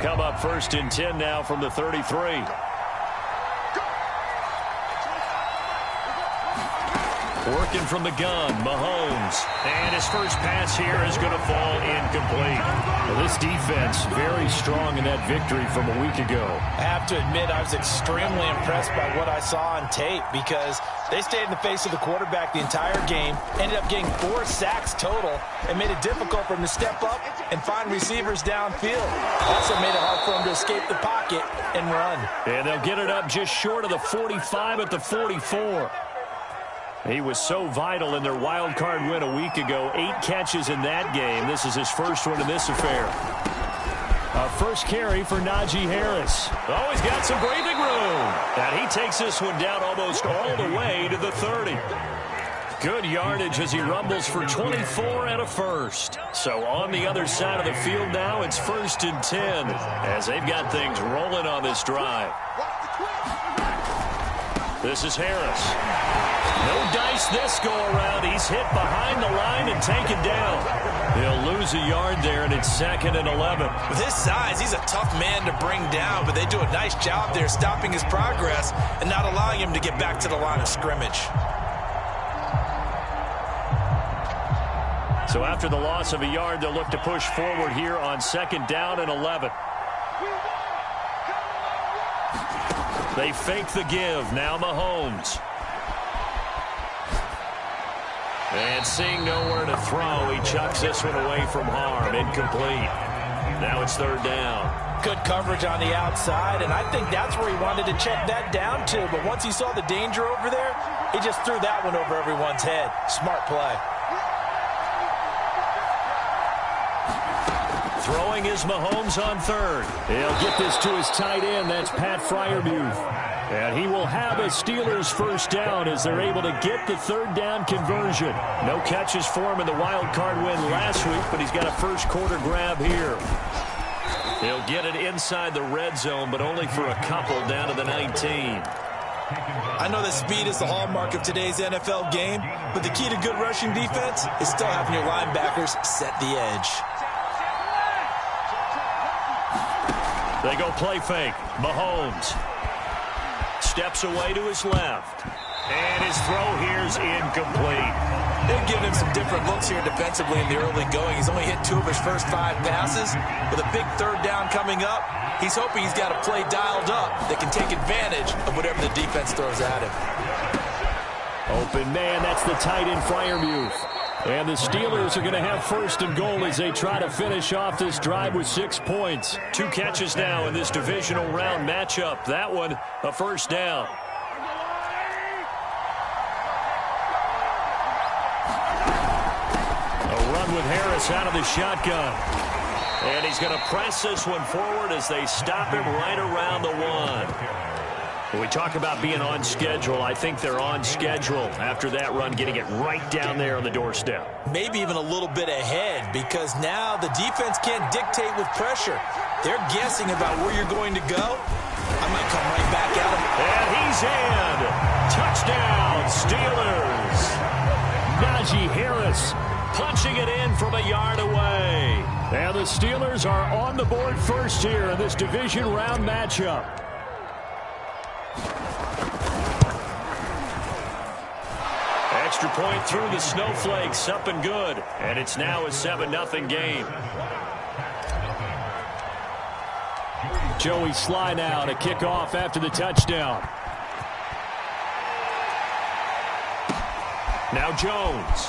Come up 1st and 10 now from the 33. Working from the gun, Mahomes. And his first pass here is going to fall incomplete. Well, this defense very strong in that victory from a week ago. I have to admit I was extremely impressed by what I saw on tape because they stayed in the face of the quarterback the entire game, ended up getting 4 sacks total, and made it difficult for him to step up and find receivers downfield. Also made it hard for him to escape the pocket and run. And they'll get it up just short of the 45 at the 44. He was so vital in their wild card win a week ago. 8 catches in that game. This is his first one in this affair. First carry for Najee Harris. Oh, he's got some breathing room. And he takes this one down almost all the way to the 30. Good yardage as he rumbles for 24 and a first. So on the other side of the field now, it's 1st and 10 as they've got things rolling on this drive. This is Harris. No dice this go-around. He's hit behind the line and taken down. He'll lose a yard there, and it's 2nd and 11. With his size, he's a tough man to bring down, but they do a nice job there stopping his progress and not allowing him to get back to the line of scrimmage. So after the loss of a yard, they'll look to push forward here on 2nd down and 11. They fake the give. Now Mahomes. And seeing nowhere to throw, he chucks this one away from harm. Incomplete. Now it's 3rd down. Good coverage on the outside, and I think that's where he wanted to check that down to. But once he saw the danger over there, he just threw that one over everyone's head. Smart play. Throwing is Mahomes on 3rd. He'll get this to his tight end. That's Pat Freiermuth. And he will have a Steelers first down as they're able to get the 3rd down conversion. No catches for him in the wild card win last week, but he's got a first quarter grab here. He'll get it inside the red zone, but only for a couple down to the 19. I know that speed is the hallmark of today's NFL game, but the key to good rushing defense is still having your linebackers set the edge. They go play fake. Mahomes steps away to his left. And his throw here is incomplete. They've given him some different looks here defensively in the early going. He's only hit 2 of his first 5 passes. With a big 3rd down coming up, he's hoping he's got a play dialed up that can take advantage of whatever the defense throws at him. Open man, that's the tight end Freiermuth. And the Steelers are going to have 1st and goal as they try to finish off this drive with 6 points. 2 catches now in this divisional round matchup. That one, a first down. A run with Harris out of the shotgun. And he's going to press this one forward as they stop him right around the 1. When we talk about being on schedule, I think they're on schedule after that run, getting it right down there on the doorstep. Maybe even a little bit ahead, because now the defense can't dictate with pressure. They're guessing about where you're going to go. I might come right back at him. And he's in. Touchdown, Steelers. Najee Harris punching it in from a yard away. And the Steelers are on the board first here in this division round matchup. Extra point through the snowflakes, up and good. And it's now a 7-0 game. Joey Sly now to kick off after the touchdown. Now Jones.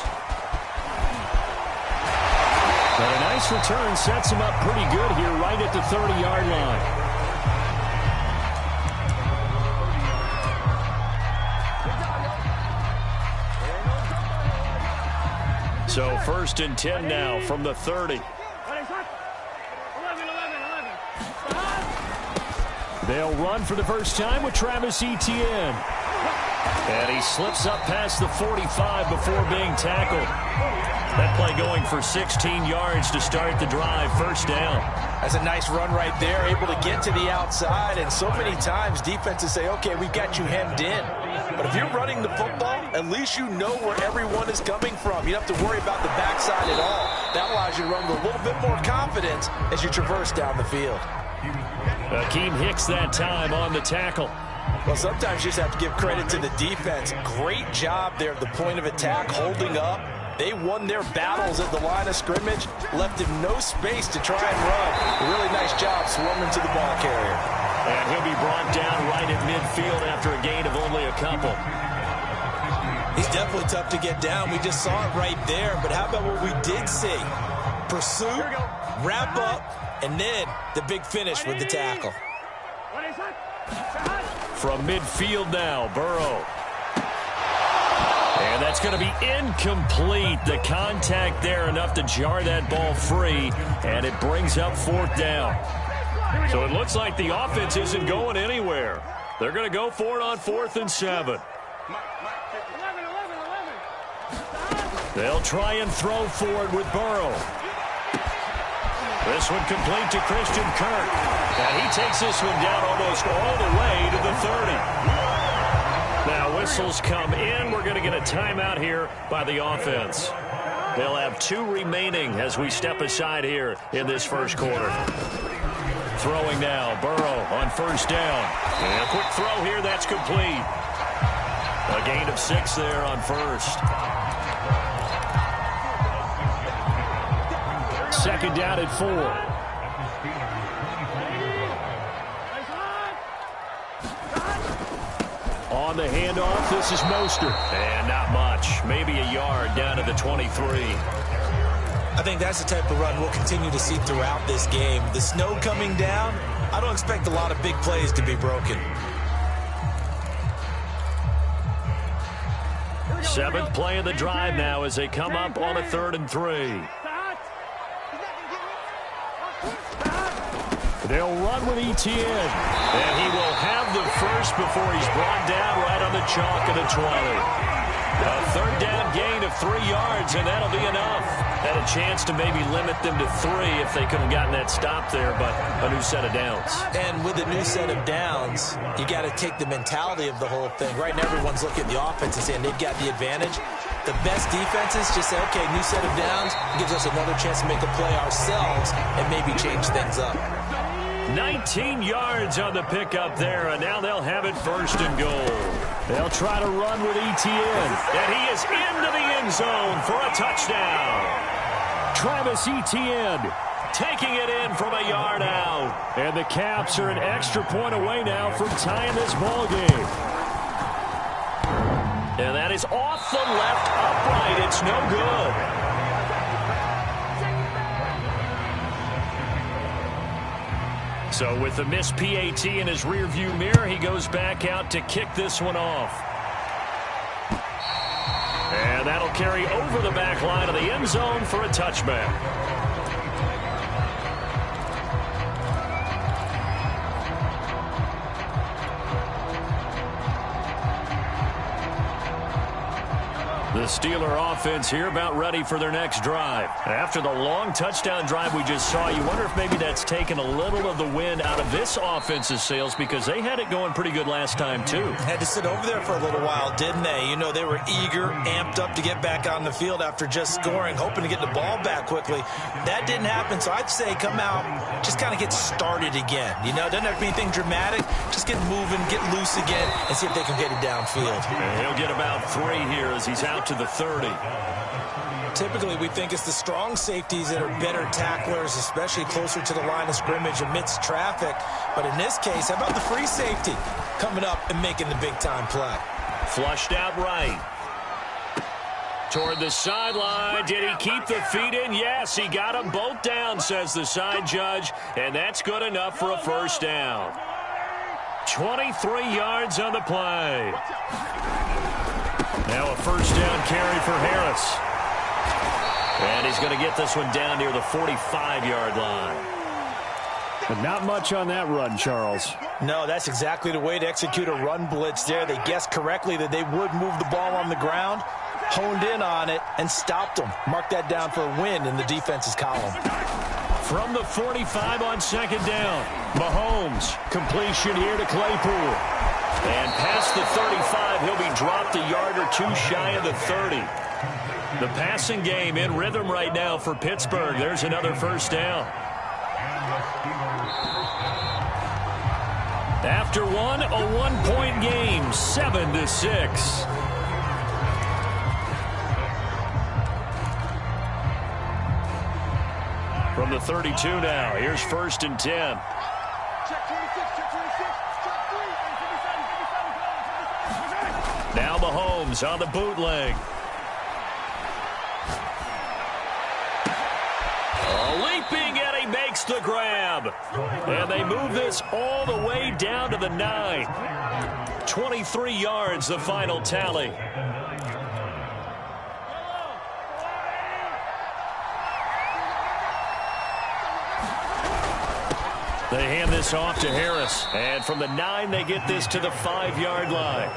But a nice return sets him up pretty good here right at the 30-yard line. So 1st and 10 now from the 30. They'll run for the first time with Travis Etienne. And he slips up past the 45 before being tackled. That play going for 16 yards to start the drive. First down. That's a nice run right there, able to get to the outside. And so many times defenses say, okay, we've got you hemmed in. But if you're running the football, at least you know where everyone is coming from. You don't have to worry about the backside at all. That allows you to run with a little bit more confidence as you traverse down the field. Akeem Hicks that time on the tackle. Well, sometimes you just have to give credit to the defense. Great job there at the point of attack, holding up. They won their battles at the line of scrimmage, left him no space to try and run. A really nice job swarming to the ball carrier. And he'll be brought down right at midfield after a gain of only a couple. He's definitely tough to get down. We just saw it right there. But how about what we did see? Pursuit, wrap up, and then the big finish with the tackle. From midfield now, Burrow. And that's going to be incomplete. The contact there enough to jar that ball free, and it brings up 4th down. So it looks like the offense isn't going anywhere. They're going to go for it on 4th and 7. They'll try and throw for it with Burrow. This one complete to Christian Kirk. And he takes this one down almost all the way to the 30. Now whistles come in. We're going to get a timeout here by the offense. They'll have 2 remaining as we step aside here in this first quarter. Throwing now, Burrow on 1st down. And a quick throw here, that's complete. A gain of 6 there on 1st. 2nd down at 4. On the handoff, this is Mostert. And not much. Maybe a yard down to the 23. I think that's the type of run we'll continue to see throughout this game. The snow coming down, I don't expect a lot of big plays to be broken. 7th play of the drive now as they come up on a 3rd and 3. They'll run with Etienne. And he will have the first before he's brought down right on the chalk of the 20. A 3rd down gain of 3 yards, and that'll be enough. Had a chance to maybe limit them to 3 if they could have gotten that stop there, but a new set of downs. And with a new set of downs, you got to take the mentality of the whole thing. Right now, everyone's looking at the offense and saying they've got the advantage. The best defenses just say, okay, new set of downs gives us another chance to make a play ourselves and maybe change things up. 19 yards on the pickup there, and now they'll have it 1st and goal. They'll try to run with Etienne, and he is into the end zone for a touchdown. Travis Etienne taking it in from a yard out, and the Caps are an extra point away now from tying this ball game. And that is off the left upright. It's no good. So with the missed PAT in his rearview mirror, he goes back out to kick this one off. And that'll carry over the back line of the end zone for a touchback. The Steeler offense here about ready for their next drive. After the long touchdown drive we just saw, you wonder if maybe that's taken a little of the wind out of this offense's sails because they had it going pretty good last time too. Had to sit over there for a little while, didn't they? You know, they were eager, amped up to get back on the field after just scoring, hoping to get the ball back quickly. That didn't happen, so I'd say come out, just kind of get started again. You know, it doesn't have to be anything dramatic. Just get moving, get loose again, and see if they can get it downfield. And he'll get about 3 here as he's out to the 30. Typically, we think it's the strong safeties that are better tacklers, especially closer to the line of scrimmage amidst traffic. But in this case, how about the free safety coming up and making the big-time play? Flushed out right. Toward the sideline. Did he keep the feet in? Yes, he got them both down, says the side judge. And that's good enough for a 1st down. 23 yards on the play. Now a 1st down carry for Harris. And he's going to get this one down near the 45-yard line. But not much on that run, Charles. No, that's exactly the way to execute a run blitz there. They guessed correctly that they would move the ball on the ground, honed in on it, and stopped them. Mark that down for a win in the defense's column. From the 45 on 2nd down, Mahomes. Completion here to Claypool. And past the 35, he'll be dropped a yard or 2 shy of the 30. The passing game in rhythm right now for Pittsburgh. There's another 1st down. After one, a one-point game, 7-6. From the 32 now, here's 1st and 10. Now Mahomes on the bootleg. Leaping, and he makes the grab. And they move this all the way down to the 9. 23 yards, the final tally. They hand this off to Harris. And from the 9, they get this to the 5-yard line.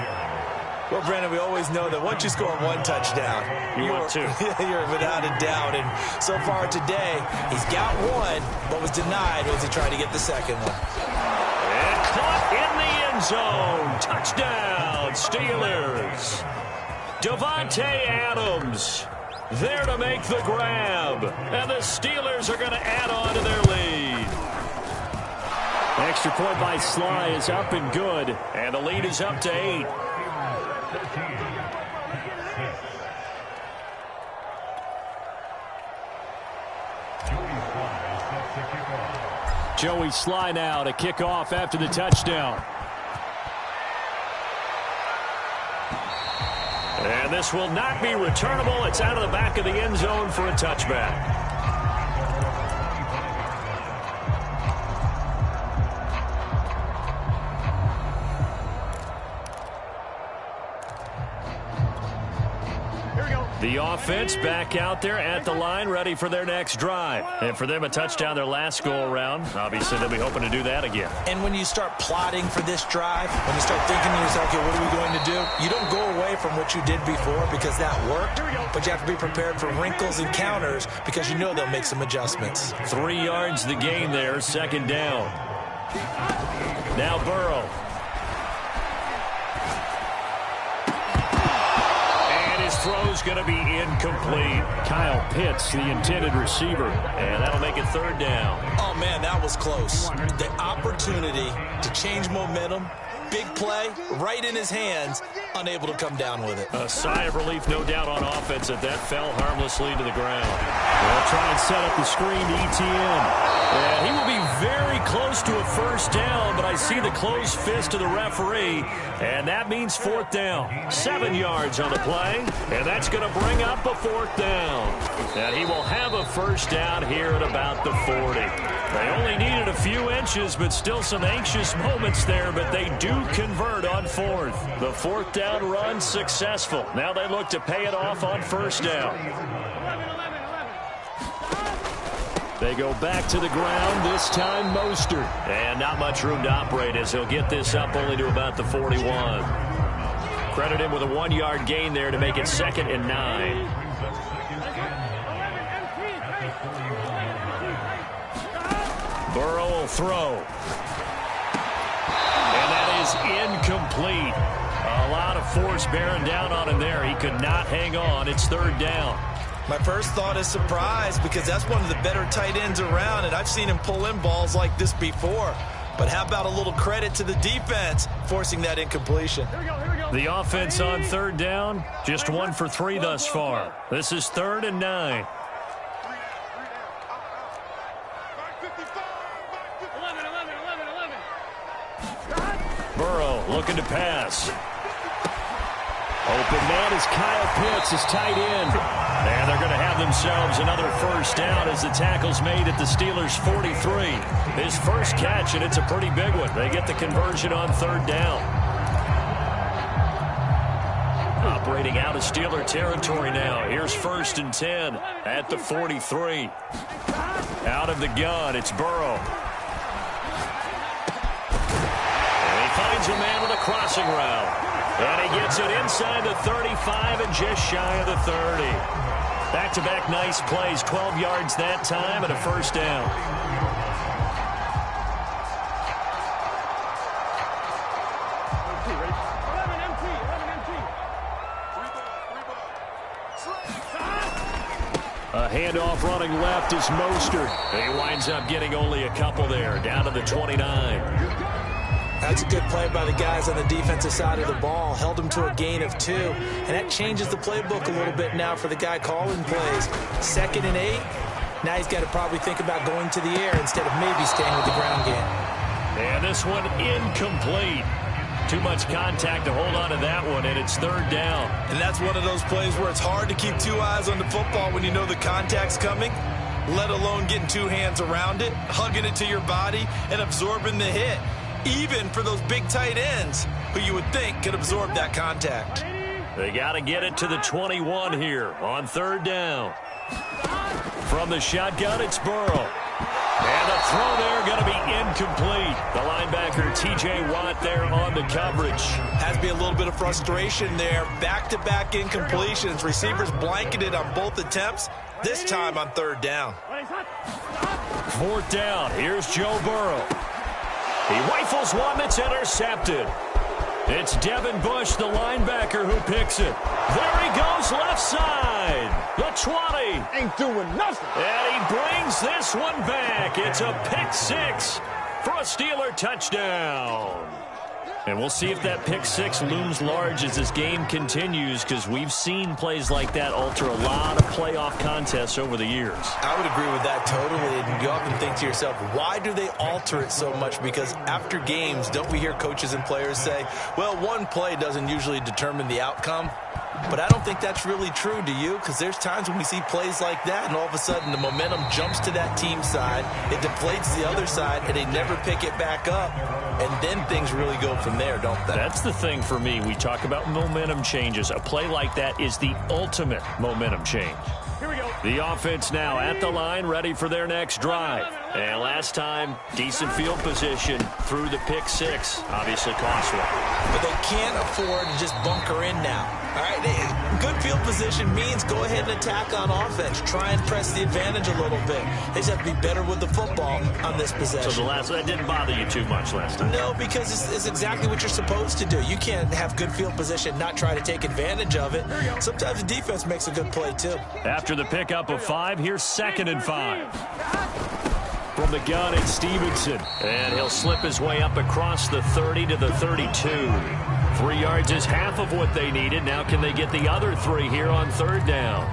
Well, Brandon, we always know that once you score one touchdown, want two. You're without a doubt. And so far today, he's got one, but was denied as he tried to get the second one. And caught in the end zone. Touchdown, Steelers. Davante Adams there to make the grab. And the Steelers are going to add on to their lead. Extra point by Sly is up and good. And the lead is up to 8. Joey Sly now to kick off after the touchdown. And this will not be returnable. It's out of the back of the end zone for a touchback. The offense back out there at the line, ready for their next drive. And for them, a touchdown their last go-around. Obviously, they'll be hoping to do that again. And when you start plotting for this drive, when you start thinking to yourself, okay, what are we going to do? You don't go away from what you did before because that worked, but you have to be prepared for wrinkles and counters because you know they'll make some adjustments. 3 yards the gain there, 2nd down. Now Burrow. Throw's going to be incomplete. Kyle Pitts, the intended receiver, and that'll make it 3rd down. Oh, man, that was close. The opportunity to change momentum, big play, right in his hands, unable to come down with it. A sigh of relief, no doubt, on offense that fell harmlessly to the ground. They'll try and set up the screen to ETN. And he will be very close to a 1st down, but I see the closed fist of the referee, and that means 4th down. 7 yards on the play, and that's going to bring up a 4th down. And he will have a 1st down here at about the 40. They only needed a few inches, but still some anxious moments there, but they do convert on 4th. The 4th down run successful. Now they look to pay it off on 1st down. They go back to the ground, this time Mostert. And not much room to operate as he'll get this up only to about the 41. Credit him with a 1-yard gain there to make it 2nd and 9. Burrow will throw. And that is incomplete. A lot of force bearing down on him there. He could not hang on. It's 3rd down. My first thought is surprise because that's one of the better tight ends around, and I've seen him pull in balls like this before. But how about a little credit to the defense forcing that incompletion? The offense on 3rd down, just 1 for 3 thus far. This is 3rd and 9. Burrow looking to pass. Open man is Kyle Pitts, his tight end. And they're going to have themselves another 1st down as the tackle's made at the Steelers' 43. His first catch, and it's a pretty big one. They get the conversion on 3rd down. Operating out of Steeler territory now. Here's 1st and 10 at the 43. Out of the gun, it's Burrow. And he finds a man with a crossing route. And he gets it inside the 35 and just shy of the 30. Back-to-back nice plays, 12 yards that time and a 1st down. Handoff running left is Mostert. He winds up getting only a couple there, down to the 29. That's a good play by the guys on the defensive side of the ball. Held him to a gain of 2. And that changes the playbook a little bit now for the guy calling plays. 2nd and 8. Now he's got to probably think about going to the air instead of maybe staying with the ground game. And this one incomplete. Too much contact to hold on to that one, and it's 3rd down. And that's one of those plays where it's hard to keep 2 eyes on the football when you know the contact's coming, let alone getting 2 hands around it, hugging it to your body, and absorbing the hit, even for those big tight ends who you would think could absorb that contact. They got to get it to the 21 here on 3rd down. From the shotgun, it's Burrow. And the throw there going to be incomplete. The linebacker, T.J. Watt, there on the coverage. Has to be a little bit of frustration there. Back-to-back incompletions. Receivers blanketed on both attempts, this time on 3rd down. 4th down. Here's Joe Burrow. He rifles one that's intercepted. It's Devin Bush, the linebacker, who picks it. There he goes, left side. The 20. Ain't doing nothing. And he brings this one back. It's a pick-6 for a Steeler touchdown. And we'll see if that pick-6 looms large as this game continues, because we've seen plays like that alter a lot of playoff contests over the years. I would agree with that totally. And you often think to yourself, why do they alter it so much? Because after games, don't we hear coaches and players say, well, one play doesn't usually determine the outcome? But I don't think that's really true, do you? Because there's times when we see plays like that, and all of a sudden the momentum jumps to that team side, it deflates the other side, and they never pick it back up. And then things really go from there, don't they? That's the thing for me. We talk about momentum changes. A play like that is the ultimate momentum change. Here we go. The offense now at the line, ready for their next drive. And last time, decent field position through the pick-6. Obviously cost one. But they can't afford to just bunker in now. All right, good field position means go ahead and attack on offense. Try and press the advantage a little bit. They just have to be better with the football on this possession. So that didn't bother you too much last time? No, because it's exactly what you're supposed to do. You can't have good field position, not try to take advantage of it. Sometimes the defense makes a good play, too. After the pickup of 5, here's 2nd and 5. From the gun, it's Stevenson. And he'll slip his way up across the 30 to the 32. 3 yards is half of what they needed. Now can they get the other 3 here on 3rd down?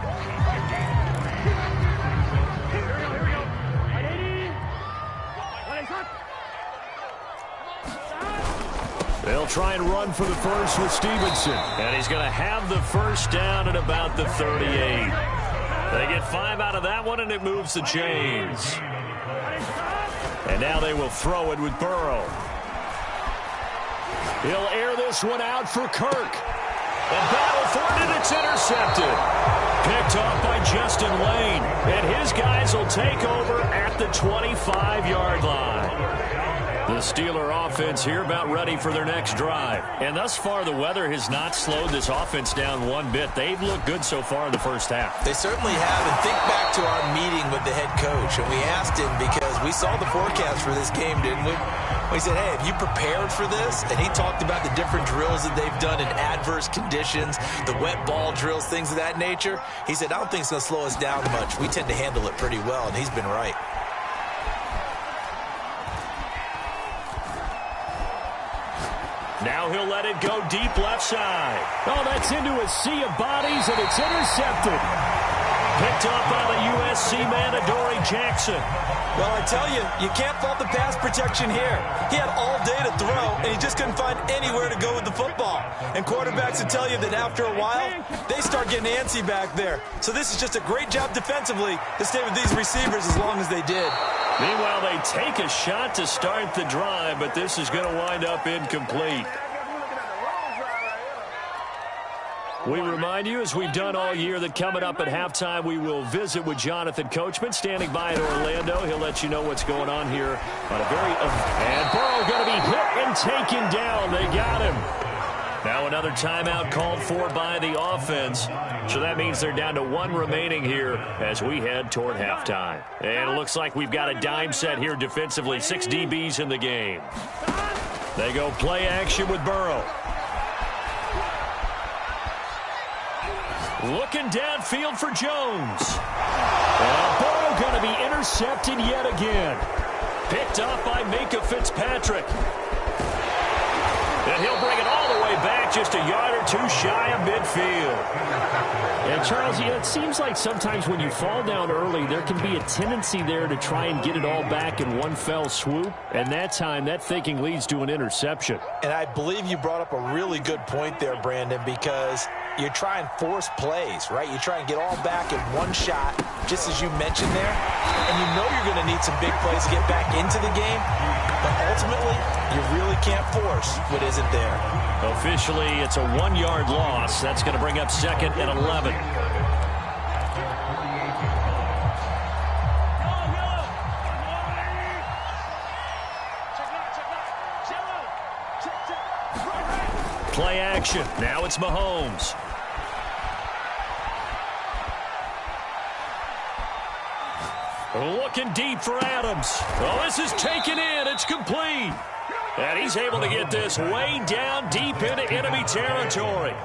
They'll try and run for the first with Stevenson. And he's going to have the first down at about the 38. They get 5 out of that one, and it moves the chains. And now they will throw it with Burrow. He'll air this one out for Kirk. And battle for it, and it's intercepted. Picked off by Justin Lane. And his guys will take over at the 25-yard line. The Steeler offense here about ready for their next drive. And thus far, the weather has not slowed this offense down one bit. They've looked good so far in the first half. They certainly have. And think back to our meeting with the head coach. And we asked him because we saw the forecast for this game, didn't we? We said, hey, have you prepared for this? And he talked about the different drills that they've done in adverse conditions, the wet ball drills, things of that nature. He said, I don't think it's going to slow us down much. We tend to handle it pretty well, and he's been right. Now he'll let it go deep left side. Oh, that's into a sea of bodies, and it's intercepted. Picked up by the USC man, Adoree Jackson. Well, I tell you, you can't fault the pass protection here. He had all day to throw, and he just couldn't find anywhere to go with the football. And quarterbacks will tell you that after a while, they start getting antsy back there. So this is just a great job defensively to stay with these receivers as long as they did. Meanwhile, they take a shot to start the drive, but this is going to wind up incomplete. We remind you, as we've done all year, that coming up at halftime, we will visit with Jonathan Coachman, standing by in Orlando. He'll let you know what's going on here on a very... And Burrow going to be hit and taken down. They got him. Now another timeout called for by the offense. So that means they're down to 1 remaining here as we head toward halftime. And it looks like we've got a dime set here defensively. 6 DBs in the game. They go play action with Burrow. Looking downfield for Jones. And Burrow going to be intercepted yet again. Picked off by Minka Fitzpatrick. And he'll bring it all the way back, just a yard or two shy of midfield. And Charles, it seems like sometimes when you fall down early, there can be a tendency there to try and get it all back in one fell swoop. And that time, that thinking leads to an interception. And I believe you brought up a really good point there, Brandon, because you try and force plays, right? You try and get all back in one shot, just as you mentioned there. And you know you're going to need some big plays to get back into the game. But ultimately, you really can't force what isn't there. Officially, it's a 1-yard loss. That's going to bring up 2nd and 11. Play action. Now it's Mahomes. Looking deep for Adams. Oh, this is taken in. It's complete. And he's able to get this way down deep into enemy territory.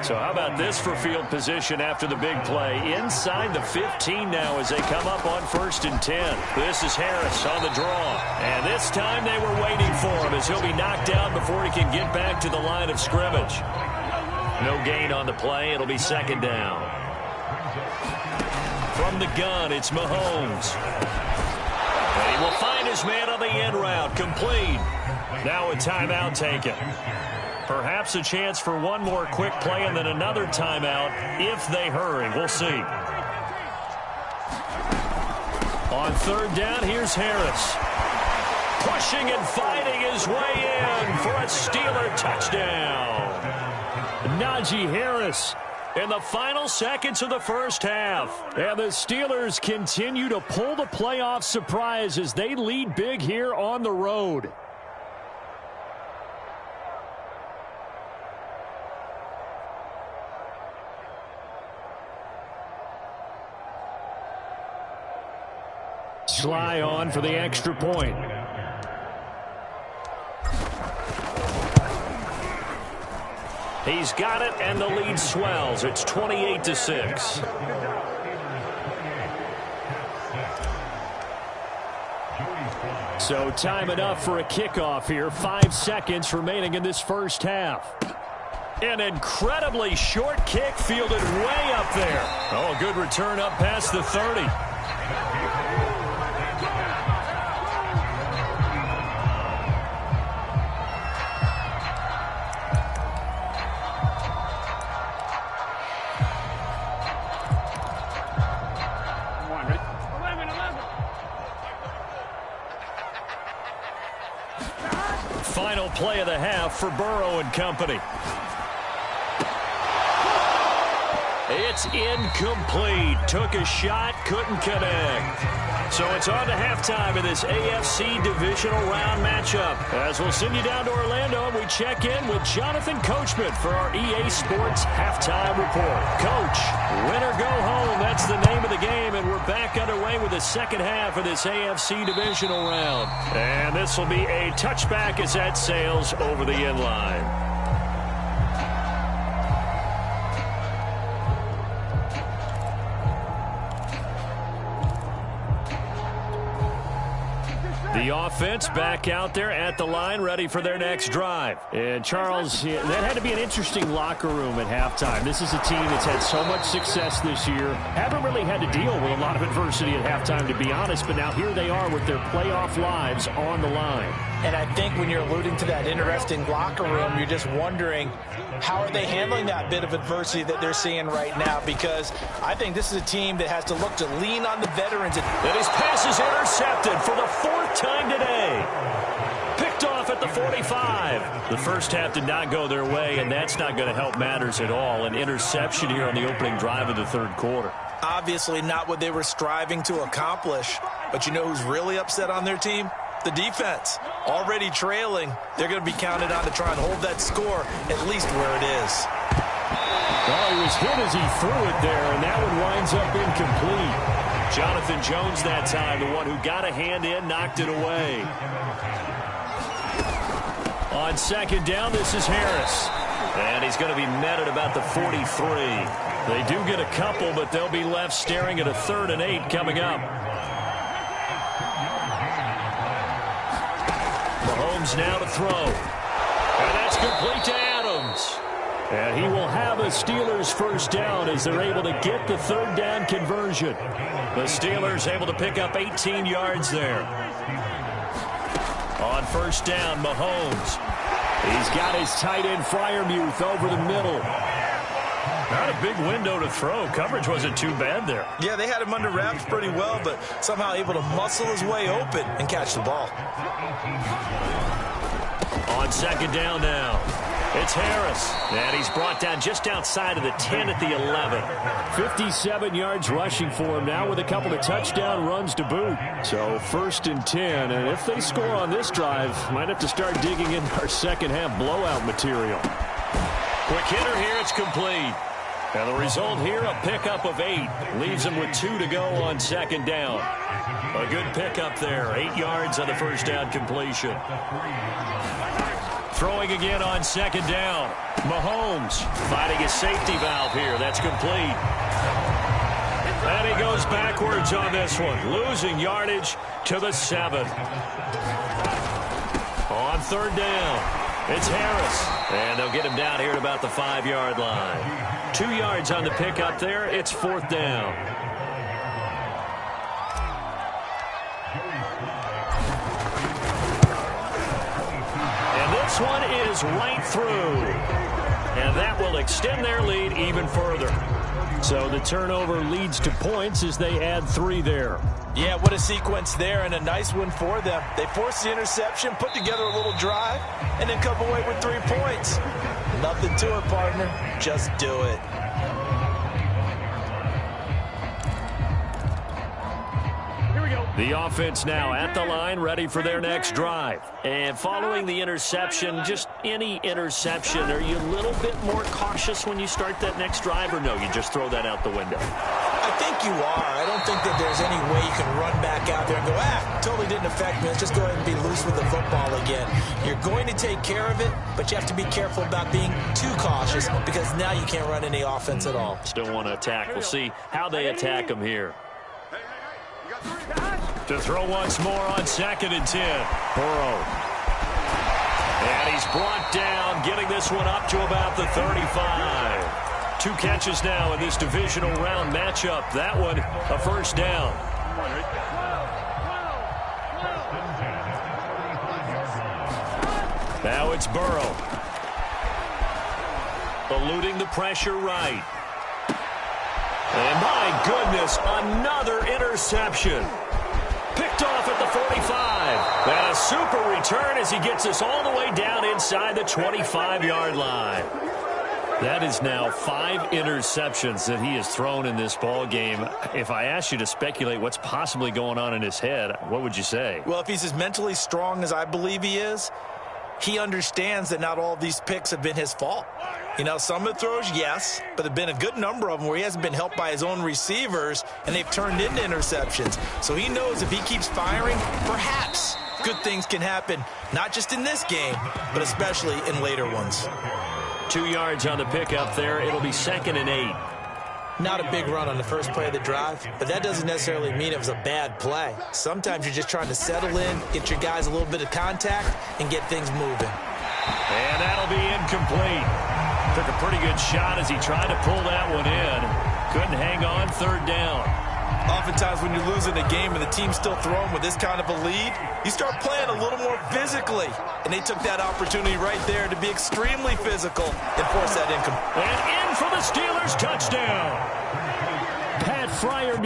So how about this for field position after the big play? Inside the 15 now as they come up on 1st and 10. This is Harris on the draw. And this time they were waiting for him as he'll be knocked down before he can get back to the line of scrimmage. No gain on the play. It'll be 2nd down. From the gun, it's Mahomes. And he will find his man on the end route. Complete. Now a timeout taken. Perhaps a chance for one more quick play and then another timeout if they hurry. We'll see. On 3rd down, here's Harris. Pushing and fighting his way in for a Steeler touchdown. Najee Harris in the final seconds of the first half. And the Steelers continue to pull the playoff surprise as they lead big here on the road. Sly on for the extra point. He's got it, and the lead swells. It's 28-6. So time enough for a kickoff here. 5 seconds remaining in this first half. An incredibly short kick fielded way up there. Oh, a good return up past the 30. Final play of the half for Burrow and company. It's incomplete. Took a shot, couldn't connect. So it's on to halftime in this AFC divisional round matchup. As we'll send you down to Orlando, we check in with Jonathan Coachman for our EA Sports Halftime Report. Coach, win or go home, that's the name of the game, and we're back underway with the second half of this AFC divisional round. And this will be a touchback as that sails over the end line. The offense back out there at the line, ready for their next drive. And Charles, that had to be an interesting locker room at halftime. This is a team that's had so much success this year. Haven't really had to deal with a lot of adversity at halftime, to be honest. But now here they are with their playoff lives on the line. And I think when you're alluding to that interesting locker room, you're just wondering, how are they handling that bit of adversity that they're seeing right now? Because I think this is a team that has to look to lean on the veterans. And his pass is intercepted for the 4th time today. Picked off at the 45. The first half did not go their way, and that's not going to help matters at all. An interception here on the opening drive of the 3rd quarter. Obviously not what they were striving to accomplish. But you know who's really upset on their team? The defense. Already trailing, they're going to be counted on to try and hold that score at least where it is. Oh, he was hit as he threw it there, and that one winds up incomplete. Jonathan Jones that time, the one who got a hand in, knocked it away. On 2nd down, this is Harris. And he's going to be met at about the 43. They do get a couple, but they'll be left staring at a 3rd and 8 coming up. Mahomes now to throw. And that's complete to Adams. And he will have a Steelers first down as they're able to get the 3rd down conversion. The Steelers able to pick up 18 yards there. On first down, Mahomes. He's got his tight end Freiermuth over the middle. Not a big window to throw. Coverage wasn't too bad there. Yeah, they had him under wraps pretty well, but somehow able to muscle his way open and catch the ball. On second down now, it's Harris. And he's brought down just outside of the 10 at the 11. 57 yards rushing for him now with a couple of touchdown runs to boot. So 1st and 10. And if they score on this drive, might have to start digging in our second half blowout material. Quick hitter here. It's complete. And the result here, a pickup of 8. Leaves him with 2 to go on second down. A good pickup there. 8 yards on the first down completion. Throwing again on second down. Mahomes finding his safety valve here. That's complete. And he goes backwards on this one. Losing yardage to the 7. On third down, it's Harris. And they'll get him down here at about the 5-yard line. 2 yards on the pickup there. It's 4th down. This one is right through. And that will extend their lead even further. So the turnover leads to points as they add 3 there. Yeah, what a sequence there, and a nice one for them. They forced the interception, put together a little drive, and then come away with 3 points. Nothing to it, partner. Just do it. The offense now at the line, ready for their next drive. And following the interception, just any interception, are you a little bit more cautious when you start that next drive, or no, you just throw that out the window? I think you are. I don't think that there's any way you can run back out there and go, totally didn't affect me. Let's just go ahead and be loose with the football again. You're going to take care of it, but you have to be careful about being too cautious because now you can't run any offense at all. Still want to attack. We'll see how they attack them here. To throw once more on 2nd and 10. Burrow. And he's brought down, getting this one up to about the 35. 2 catches now in this divisional round matchup. That one, a first down. Now it's Burrow. Eluding the pressure right. And my goodness, another interception. Picked off at the 45. And a super return as he gets us all the way down inside the 25-yard line. That is now 5 interceptions that he has thrown in this ball game. If I asked you to speculate what's possibly going on in his head, what would you say? Well, if he's as mentally strong as I believe he is, he understands that not all of these picks have been his fault. You know, some of the throws, yes, but there have been a good number of them where he hasn't been helped by his own receivers, and they've turned into interceptions. So he knows if he keeps firing, perhaps good things can happen, not just in this game, but especially in later ones. 2 yards on the pickup there. It'll be 2nd and 8. Not a big run on the first play of the drive, but that doesn't necessarily mean it was a bad play. Sometimes you're just trying to settle in, get your guys a little bit of contact, and get things moving. And that'll be incomplete. Took a pretty good shot as he tried to pull that one in. Couldn't hang on, 3rd down. Oftentimes when you're losing a game and the team's still throwing with this kind of a lead, you start playing a little more physically. And they took that opportunity right there to be extremely physical and force that incomplete. And in for the Steelers, touchdown. Pat Fryer.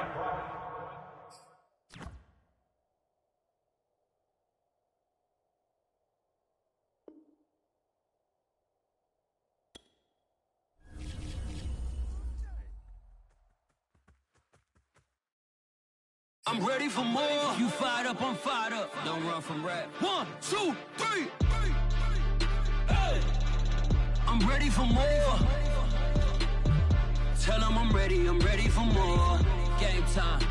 I'm ready for more. You fired up, I'm fired up. Don't run from rap. 1, 2, 3. Hey. I'm ready for more. Tell them I'm ready for more. Game time.